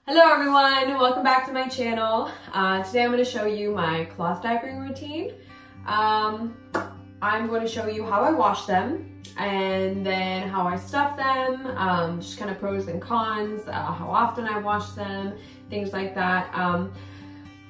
Hello everyone, welcome back to my channel. Today I'm going to show you my cloth diapering routine. I'm going to show you how I wash them and then how I stuff them, just kind of pros and cons, how often I wash them, things like that.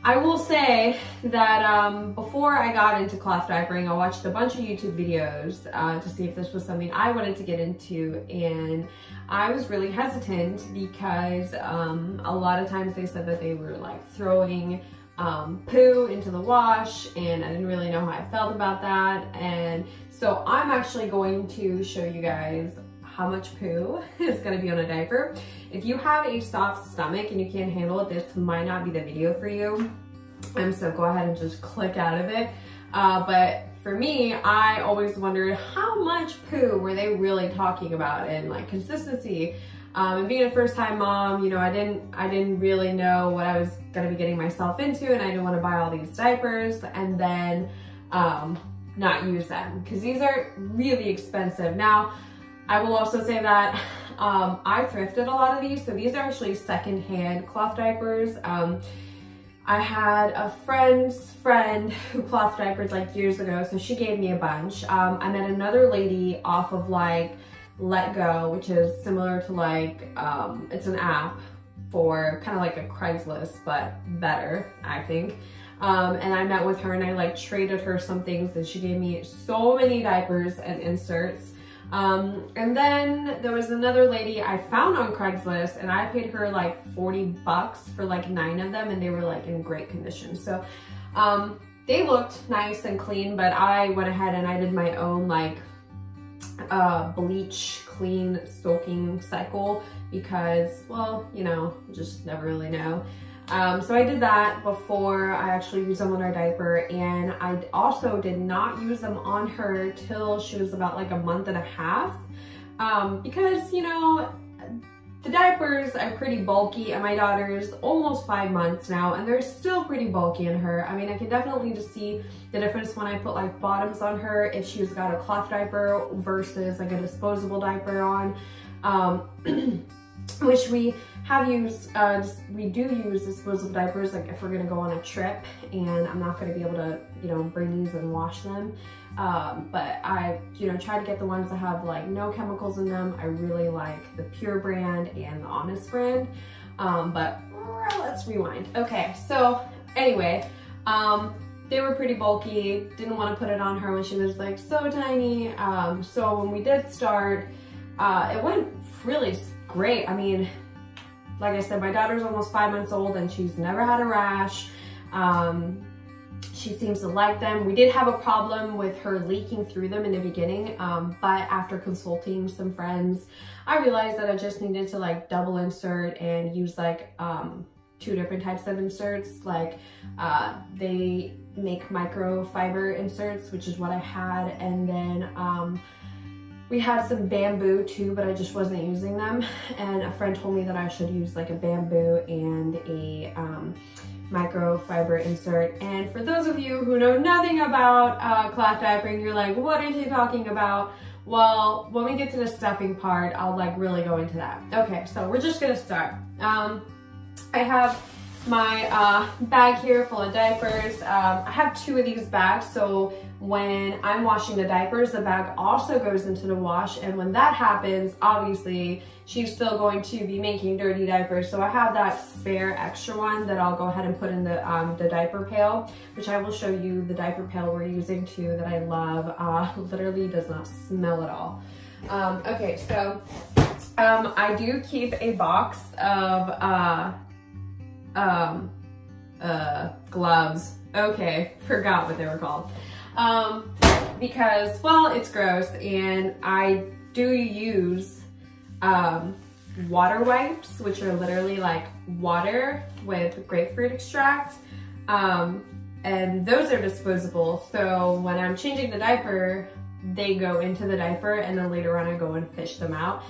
I will say that before I got into cloth diapering, I watched a bunch of YouTube videos to see if this was something I wanted to get into, and I was really hesitant because a lot of times they said that they were like throwing poo into the wash, and I didn't really know how I felt about that. And so I'm actually going to show you guys how much poo is going to be on a diaper. If you have a soft stomach and you can't handle it, this might not be the video for you. So go ahead and just click out of it. But for me, I always wondered how much poo were they really talking about, and like consistency. And being a first-time mom, you know, I didn't really know what I was going to be getting myself into, and I didn't want to buy all these diapers and then not use them because these are really expensive. Now, I will also say that I thrifted a lot of these, so these are actually secondhand cloth diapers. I had a friend's friend who cloth diapered like years ago, so she gave me a bunch. I met another lady off of like Let Go, which is similar to like, it's an app for kind of like a Craigslist, but better, I think. And I met with her and I like traded her some things, and she gave me so many diapers and inserts. And then there was another lady I found on Craigslist, and I paid her like 40 bucks for like 9 of them, and they were like in great condition. So they looked nice and clean, but I went ahead and I did my own like bleach clean soaking cycle because, well, you know, just never really know. So I did that before I actually used them on her diaper, and I also did not use them on her till she was about like a month and a half, because, you know, the diapers are pretty bulky, and my daughter's almost 5 months now, and they're still pretty bulky in her. I mean, I can definitely just see the difference when I put like bottoms on her if she's got a cloth diaper versus like a disposable diaper on, which we have used, we do use disposable diapers like if we're gonna go on a trip and I'm not gonna be able to, you know, bring these and wash them. But I, you know, try to get the ones that have like no chemicals in them. I really like the Pure brand and the Honest brand. But let's rewind. Okay, so anyway, they were pretty bulky. Didn't want to put it on her when she was like so tiny. So when we did start, it went really great. I mean, like I said, my daughter's almost 5 months old and she's never had a rash. She seems to like them. We did have a problem with her leaking through them in the beginning, but after consulting some friends, I realized that I just needed to like double insert and use like 2 different types of inserts. Like they make microfiber inserts, which is what I had, and then we had some bamboo too, but I just wasn't using them. And a friend told me that I should use like a bamboo and a microfiber insert. And for those of you who know nothing about cloth diapering, you're like, what is she talking about? Well, when we get to the stuffing part, I'll like really go into that. Okay, so we're just gonna start. I have my bag here full of diapers. I have 2 of these bags, so when I'm washing the diapers, the bag also goes into the wash, and when that happens, obviously she's still going to be making dirty diapers. So I have that spare extra one that I'll go ahead and put in the diaper pail, which I will show you the diaper pail we're using too that I love. Literally does not smell at all. Okay, so I do keep a box of gloves. Okay, forgot what they were called. Because, well, it's gross, and I do use water wipes, which are literally like water with grapefruit extract, and those are disposable. So when I'm changing the diaper, they go into the diaper, and then later on I go and fish them out.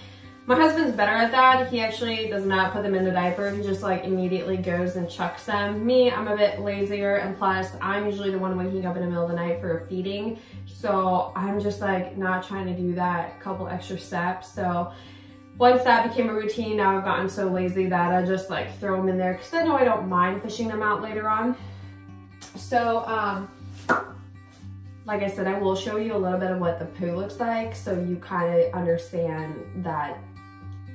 My husband's better at that. He actually does not put them in the diaper. He just like immediately goes and chucks them. Me, I'm a bit lazier, and plus I'm usually the one waking up in the middle of the night for a feeding. So I'm just like not trying to do that couple extra steps. So once that became a routine, now I've gotten so lazy that I just like throw them in there because I know I don't mind fishing them out later on. So, like I said, I will show you a little bit of what the poo looks like so you kind of understand that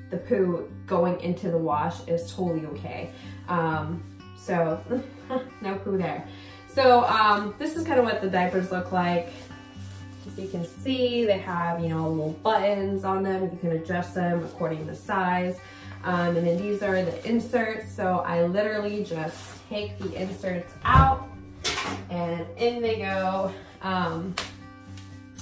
the poo going into the wash is totally okay. So, no poo there. So, this is kind of what the diapers look like. As you can see, they have, you know, little buttons on them. You can adjust them according to size. And then these are the inserts. So I literally just take the inserts out and in they go. And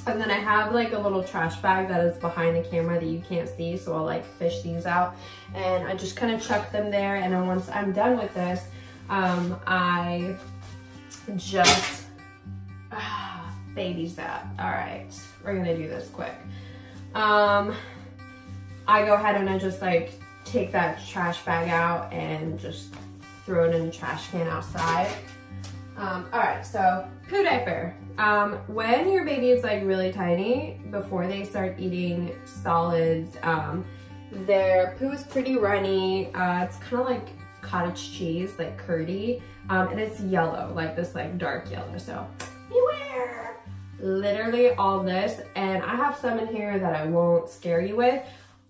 then I have like a little trash bag that is behind the camera that you can't see. So I'll like fish these out and I just kind of chuck them there. And then once I'm done with this, I just babies that. All right, we're gonna do this quick. I go ahead and I just like take that trash bag out and just throw it in the trash can outside. All right, so poo diaper. When your baby is like really tiny, before they start eating solids, their poo is pretty runny. It's kind of like cottage cheese, like curdy, and it's yellow, like this like dark yellow. So beware. Literally all this, and I have some in here that I won't scare you with.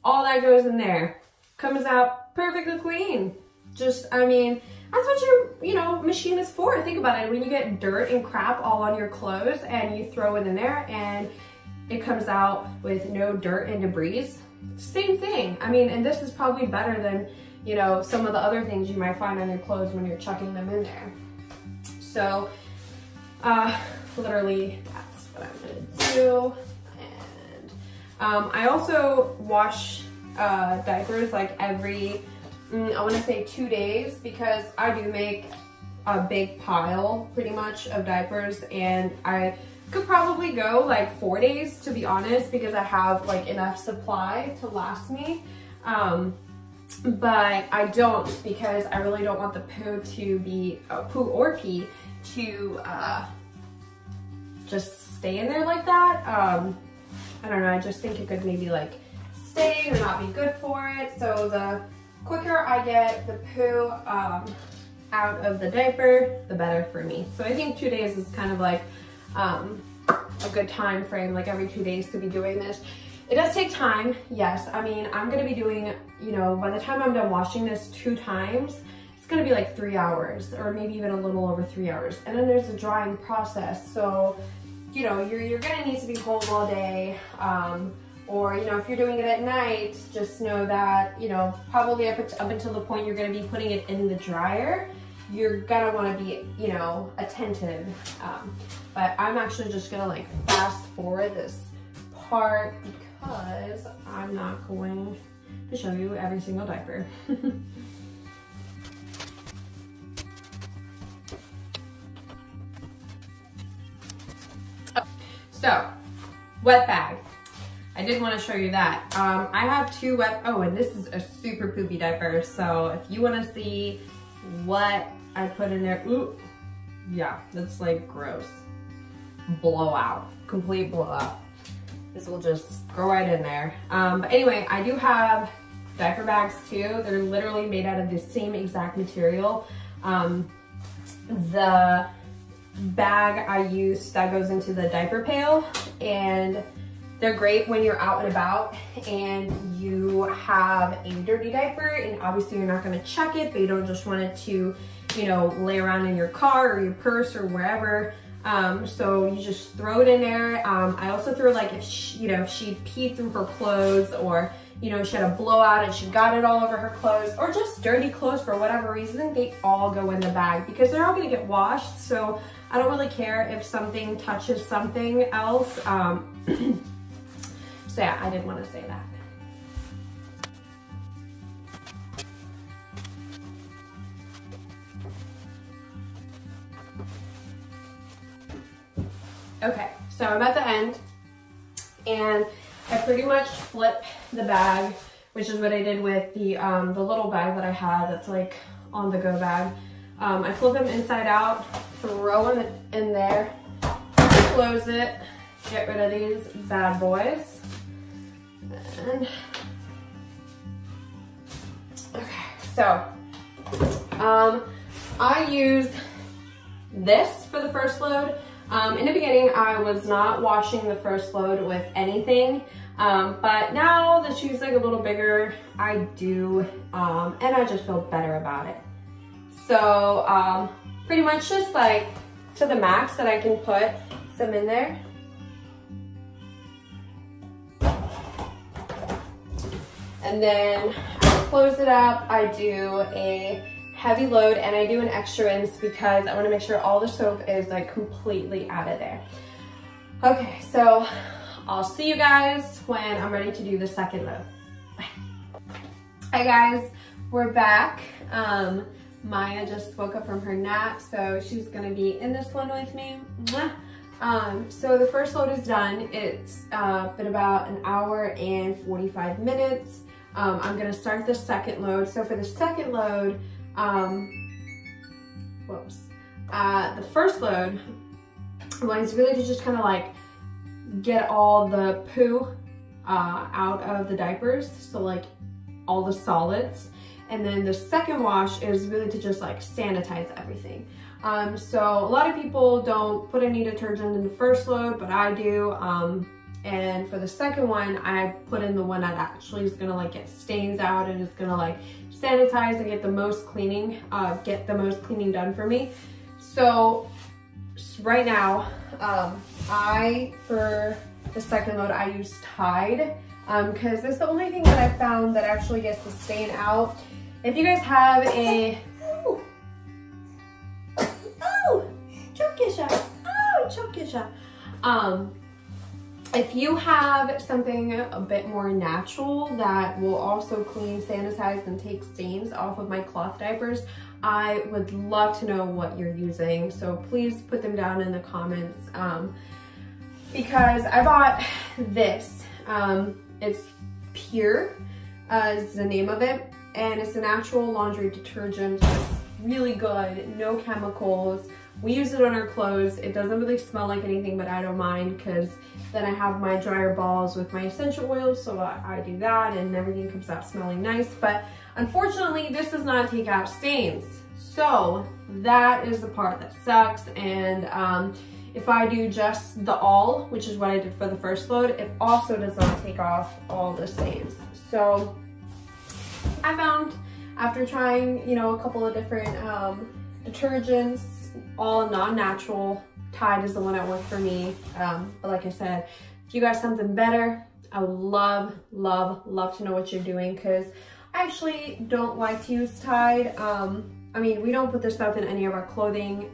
All that goes in there, comes out perfectly clean. Just, I mean, that's what your, you know, machine is for. Think about it. When you get dirt and crap all on your clothes and you throw it in there and it comes out with no dirt and debris, same thing. I mean, and this is probably better than, you know, some of the other things you might find on your clothes when you're chucking them in there. So, literally, that's what I'm gonna do. And I also wash diapers like every, I wanna say 2 days, because I do make a big pile pretty much of diapers, and I could probably go like 4 days, to be honest, because I have like enough supply to last me. But I don't, because I really don't want the poo to be, poo or pee to just stay in there like that. I don't know, I just think it could maybe like stain or not be good for it. So the quicker I get the poo out of the diaper, the better for me. So I think 2 days is kind of like a good time frame, like every 2 days to be doing this. It does take time, yes. I mean, I'm gonna be doing, you know, by the time I'm done washing this 2 times, it's gonna be like 3 hours, or maybe even a little over 3 hours. And then there's the drying process. So, you know, you're gonna need to be home all day. Or, you know, if you're doing it at night, just know that, you know, probably up until the point you're gonna be putting it in the dryer, you're gonna wanna be, you know, attentive. But I'm actually just gonna like fast forward this part because I'm not going to show you every single diaper. So, wet bag. I did want to show you that. I have 2 wet, oh, and this is a super poopy diaper. So if you want to see what I put in there, ooh, yeah, that's like gross. Blowout, complete blowout. This will just go right in there. But anyway, I do have diaper bags too. They're literally made out of the same exact material. The bag I use that goes into the diaper pail, and they're great when you're out and about and you have a dirty diaper, and obviously you're not gonna check it, but you don't just want it to, you know, lay around in your car or your purse or wherever. So you just throw it in there. I also throw, like, if she, you know, if she peed through her clothes, or, you know, she had a blowout and she got it all over her clothes, or just dirty clothes for whatever reason, they all go in the bag because they're all gonna get washed. So I don't really care if something touches something else. So yeah, I did want to say that. Okay, so I'm at the end, and I pretty much flip the bag, which is what I did with the little bag that I had that's like on the go bag. I flip them inside out, throw them in there, close it, get rid of these bad boys, and so I used this for the first load. In the beginning, I was not washing the first load with anything, but now that she's like a little bigger, I do, and I just feel better about it. So pretty much just like to the max that I can put some in there. And then I close it up, I do a heavy load, and I do an extra rinse because I want to make sure all the soap is like completely out of there. Okay, so I'll see you guys when I'm ready to do the second load. Bye. Hi guys, we're back. Maya just woke up from her nap, so she's gonna be in this one with me. So the first load is done. It's been about an hour and 45 minutes. I'm gonna start the second load. So for the second load, the first load was really to just kind of like get all the poo out of the diapers, so like all the solids. And then the second wash is really to just like sanitize everything. So a lot of people don't put any detergent in the first load, but I do. And for the second one, I put in the one that actually is gonna like get stains out and is gonna like sanitize and get the most cleaning done for me. So right now, for the second load, I use Tide, because it's the only thing that I found that actually gets the stain out. If you guys have a, if you have something a bit more natural that will also clean, sanitize, and take stains off of my cloth diapers, I would love to know what you're using. So please put them down in the comments, because I bought this. It's Pure is the name of it, and it's a natural laundry detergent. It's really good, no chemicals. We use it on our clothes. It doesn't really smell like anything, but I don't mind, because then I have my dryer balls with my essential oils, so I do that and everything comes out smelling nice. But unfortunately, this does not take out stains. So that is the part that sucks. And if I do just the all, which is what I did for the first load, it also does not take off all the stains. So I found, after trying, you know, a couple of different detergents, all non-natural, Tide is the one that worked for me. But like I said, if you got something better, I would love to know what you're doing, because I actually don't like to use Tide. I mean, we don't put this stuff in any of our clothing.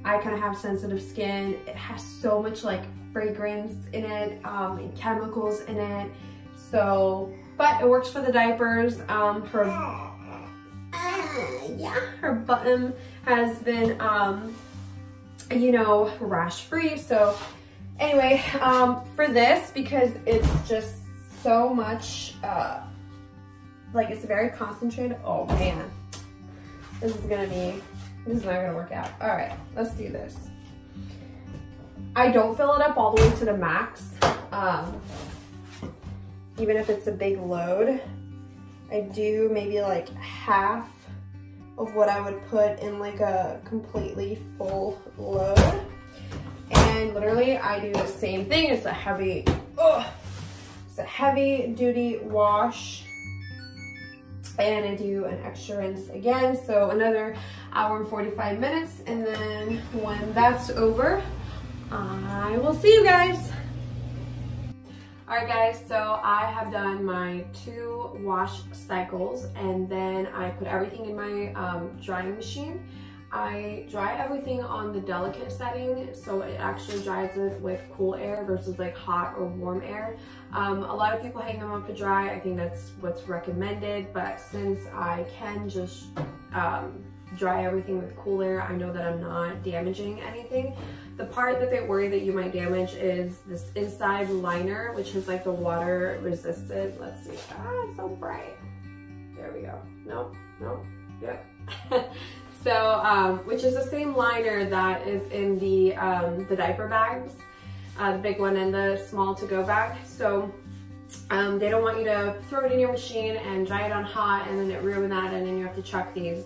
I kind of have sensitive skin. It has so much like fragrance in it, and chemicals in it. So, but it works for the diapers. Her bottom has been, you know, rash free. So anyway, for this, because it's just so much, like it's very concentrated. Oh man, this is not gonna work out. All right, let's do this. I don't fill it up all the way to the max, even if it's a big load. I do maybe like half of what I would put in like a completely full load. And literally I do the same thing. It's a heavy duty wash. And I do an extra rinse again. So another hour and 45 minutes. And then when that's over, I will see you guys. Alright guys, so I have done my 2 wash cycles, and then I put everything in my drying machine. I dry everything on the delicate setting, so it actually dries it with cool air versus like hot or warm air. A lot of people hang them up to dry. I think that's what's recommended, but since I can just dry everything with cool air, I know that I'm not damaging anything. The part that they worry that you might damage is this inside liner, which is like the water resistant. Let's see. Ah, it's so bright. There we go. Nope, nope, yep. So, which is the same liner that is in the diaper bags, the big one and the small to-go bag. So They don't want you to throw it in your machine and dry it on hot and then it ruin that, and then you have to chuck these.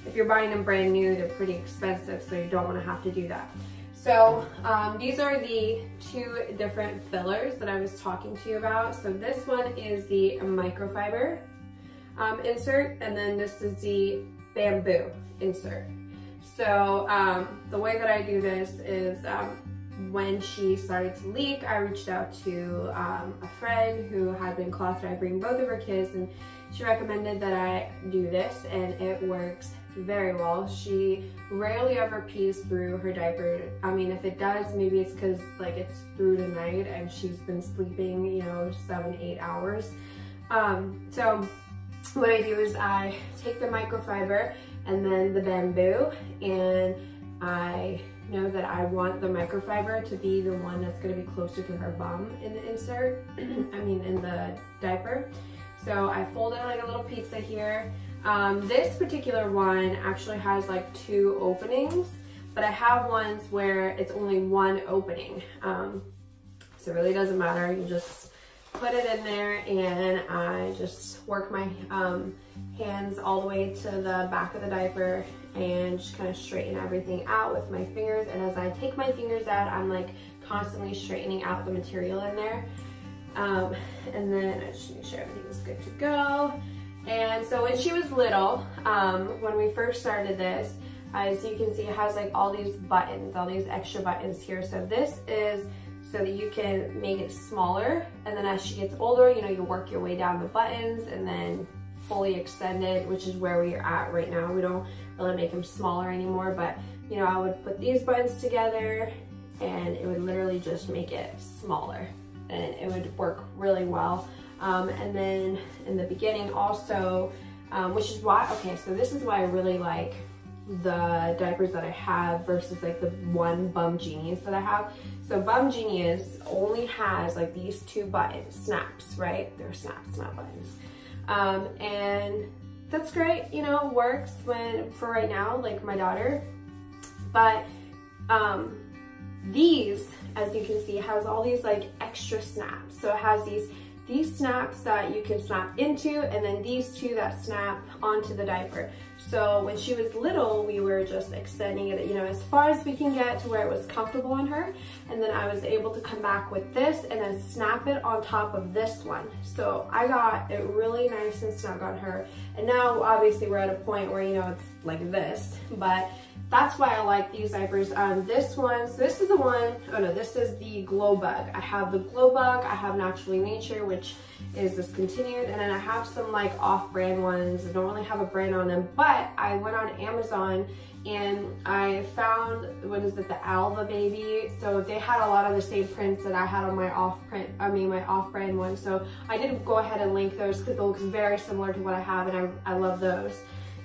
If you're buying them brand new, they're pretty expensive, so you don't want to have to do that. So these are the two different fillers that I was talking to you about. So this one is the microfiber insert, and then this is the bamboo insert. So the way that I do this is when she started to leak, I reached out to a friend who had been cloth diapering both of her kids, and she recommended that I do this, and it works very well. She rarely ever pees through her diaper. I mean, if it does, maybe it's because like it's through the night and she's been sleeping, you know, 7-8 hours. So what I do is I take the microfiber and then the bamboo, and I know that I want the microfiber to be the one that's going to be closer to her bum in the insert, in the diaper. So I fold it like a little pizza here. This particular one actually has like 2 openings, but I have ones where it's only 1 opening. So it really doesn't matter. You just put it in there, and I just work my hands all the way to the back of the diaper and just kind of straighten everything out with my fingers. And as I take my fingers out, I'm like constantly straightening out the material in there. And then I just make sure everything is good to go. And so when she was little, when we first started this, as you can see, it has like all these buttons, all these extra buttons here. So this is so that you can make it smaller, and then as she gets older, you know, you work your way down the buttons and then fully extend it, which is where we are at right now. We don't really make them smaller anymore, but you know, I would put these buttons together and it would literally just make it smaller, and it would work really well. And then in the beginning also, which is why, okay, so this is why I really like the diapers that I have versus like the one Bum Genies that I have. So Bum Genies only has like these 2 buttons, snaps, right? They're snaps, not buttons. And that's great, you know, works for right now, like my daughter. But these, as you can see, has all these like extra snaps. So it has these snaps that you can snap into, and then these 2 that snap onto the diaper. So when she was little, we were just extending it, you know, as far as we can get to where it was comfortable on her. And then I was able to come back with this and then snap it on top of this one. So I got it really nice and snug on her. And now obviously we're at a point where, you know, it's like this, but that's why I like these diapers. This one, so this is the one, oh no, this is the Glow Bug. I have the Glow Bug, I have Naturally Nature, which is discontinued, and then I have some like off-brand ones. I don't really have a brand on them, but I went on Amazon and I found, what is it, the Alva Baby. So they had a lot of the same prints that I had on my off-brand one. So I did go ahead and link those because it looks very similar to what I have, and I love those.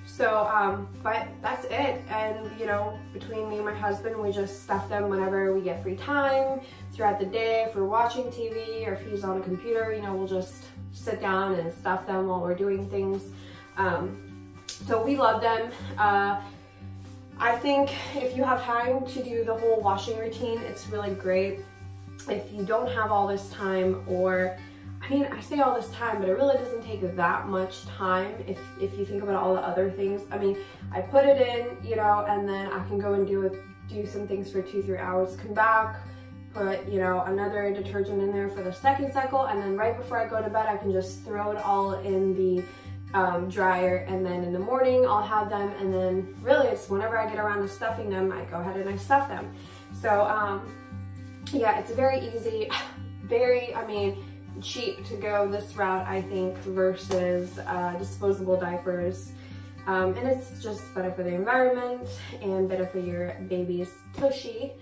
So, but that's it. And you know, between me and my husband, we just stuff them whenever we get free time throughout the day. If we're watching TV or if he's on a computer, you know, we'll just sit down and stuff them while we're doing things. So we love them. I think if you have time to do the whole washing routine, it's really great. If you don't have all this time, or I mean, I say all this time, but it really doesn't take that much time if you think about all the other things. I mean, I put it in, you know, and then I can go and do some things for 2-3 hours, come back, put, you know, another detergent in there for the second cycle, and then right before I go to bed, I can just throw it all in the dryer, and then in the morning I'll have them, and then really it's whenever I get around to stuffing them, I go ahead and I stuff them. So yeah, it's very easy, very, I mean, cheap to go this route, I think, versus disposable diapers. And it's just better for the environment and better for your baby's tushy.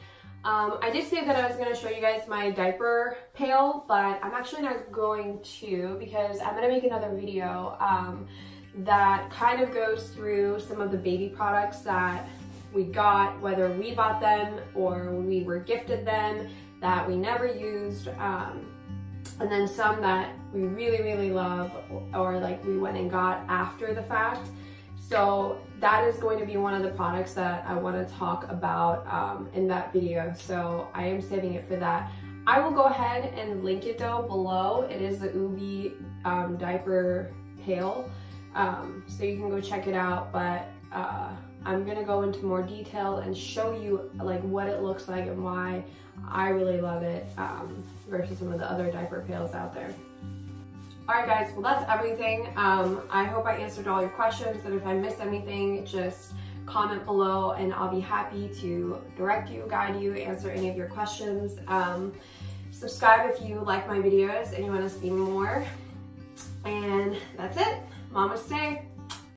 I did say that I was going to show you guys my diaper pail, but I'm actually not going to, because I'm going to make another video that kind of goes through some of the baby products that we got, whether we bought them or we were gifted them, that we never used, and then some that we really, really love, or like we went and got after the fact. So that is going to be one of the products that I want to talk about in that video. So I am saving it for that. I will go ahead and link it though below. It is the Ubbi diaper pail, so you can go check it out. But I'm gonna go into more detail and show you like what it looks like and why I really love it versus some of the other diaper pails out there. Alright guys, well that's everything. I hope I answered all your questions, and if I missed anything, just comment below and I'll be happy to direct you, guide you, answer any of your questions. Subscribe if you like my videos and you want to see more. And that's it. Namaste.